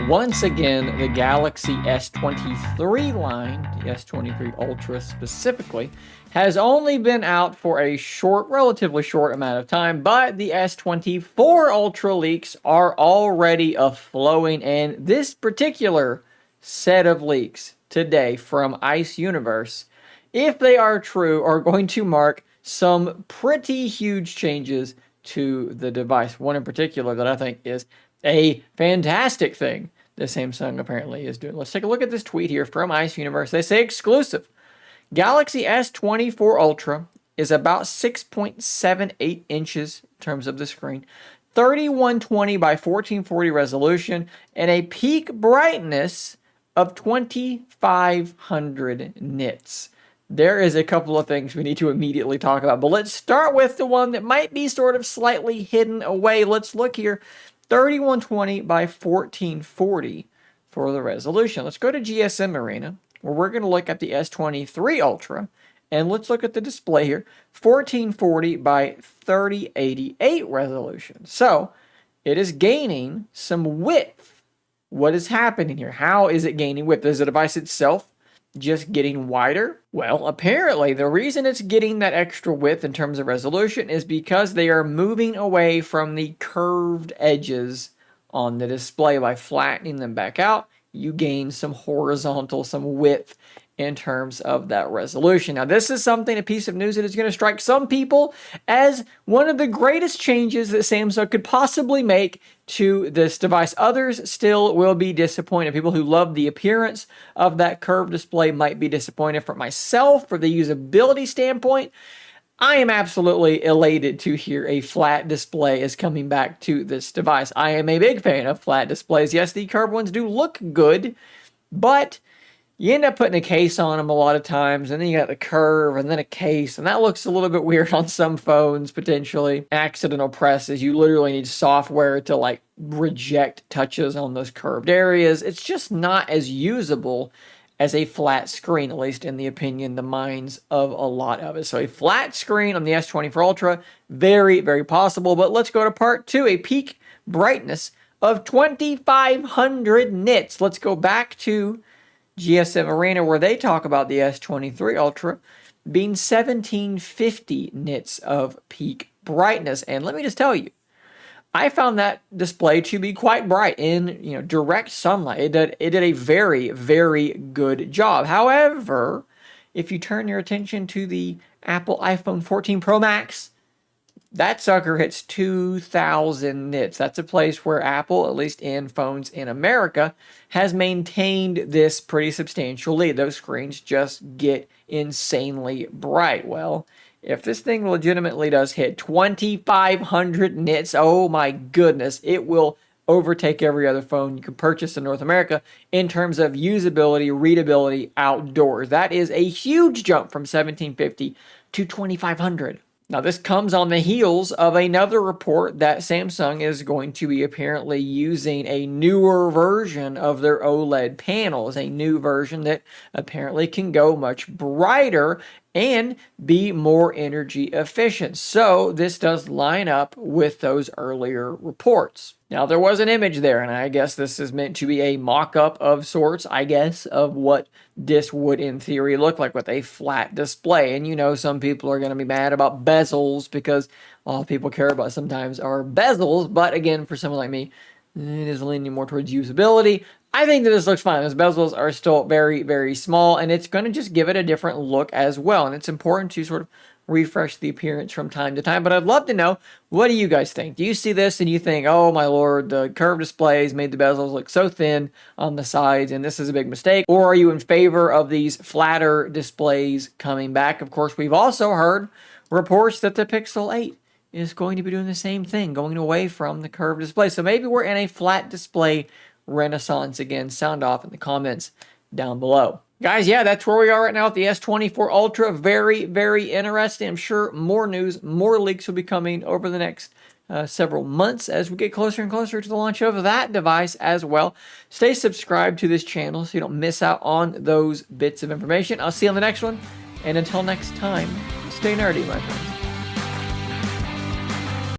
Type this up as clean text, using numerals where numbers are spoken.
Once again, the Galaxy S23 line, the S23 Ultra specifically, has only been out for a relatively short amount of time, but the S24 Ultra leaks are already flowing, and this particular set of leaks today from Ice Universe, if they are true, are going to mark some pretty huge changes to the device. One in particular that I think is a fantastic thing that Samsung apparently is doing. Let's take a look at this tweet here from Ice Universe. They say exclusive. Galaxy S24 Ultra is about 6.78 inches in terms of the screen, 3120 by 1440 resolution, and a peak brightness of 2500 nits. There is a couple of things we need to immediately talk about, but let's start with the one that might be sort of slightly hidden away. Let's look here. 3120 by 1440 for the resolution. Let's go to GSM Arena, where we're going to look at the S23 Ultra, and let's look at the display here. 1440 by 3088 resolution. So it is gaining some width. What is happening here? How is it gaining width? Is the device itself just getting wider? Well, apparently the reason it's getting that extra width in terms of resolution is because they are moving away from the curved edges on the display. By flattening them back out, you gain some width in terms of that resolution. Now, this is a piece of news that is going to strike some people as one of the greatest changes that Samsung could possibly make to this device. Others still will be disappointed. People who love the appearance of that curved display might be disappointed. For myself, for the usability standpoint, I am absolutely elated to hear a flat display is coming back to this device. I am a big fan of flat displays. Yes, the curved ones do look good, but you end up putting a case on them a lot of times, and then you got the curve and then a case, and that looks a little bit weird on some phones, potentially. Accidental presses, you literally need software to reject touches on those curved areas. It's just not as usable as a flat screen, at least in the minds of a lot of us. So a flat screen on the S24 Ultra, very, very possible. But let's go to part two, a peak brightness of 2500 nits. Let's go back to GSM Arena, where they talk about the S23 Ultra being 1750 nits of peak brightness. And let me just tell you, I found that display to be quite bright in direct sunlight. It did a very, very good job. However, if you turn your attention to the Apple iPhone 14 Pro Max, that sucker hits 2000 nits. That's a place where Apple, at least in phones in America, has maintained this pretty substantial lead. Those screens just get insanely bright. Well, if this thing legitimately does hit 2500 nits, oh my goodness, it will overtake every other phone you can purchase in North America in terms of usability, readability outdoors. That is a huge jump from 1750 to 2500. Now, this comes on the heels of another report that Samsung is going to be apparently using a newer version of their OLED panels, a new version that apparently can go much brighter and be more energy efficient. So this does line up with those earlier reports. Now, there was an image there, and I guess this is meant to be a mock-up of sorts, of what this would in theory look like with a flat display. And some people are going to be mad about bezels because all people care about sometimes are bezels. But again, for someone like me, it is leaning more towards usability. I think that this looks fine. Those bezels are still very, very small, and it's going to just give it a different look as well. And it's important to sort of refresh the appearance from time to time. But I'd love to know, what do you guys think? Do you see this and you think, oh my lord, the curved displays made the bezels look so thin on the sides and this is a big mistake? Or are you in favor of these flatter displays coming back? Of course, we've also heard reports that the Pixel 8 is going to be doing the same thing, going away from the curved display. So maybe we're in a flat display renaissance again. Sound off in the comments down below. Guys, yeah, that's where we are right now with the S24 Ultra. Very, very interesting. I'm sure more news, more leaks will be coming over the next several months as we get closer and closer to the launch of that device as well. Stay subscribed to this channel so you don't miss out on those bits of information. I'll see you on the next one. And until next time, stay nerdy, my friends.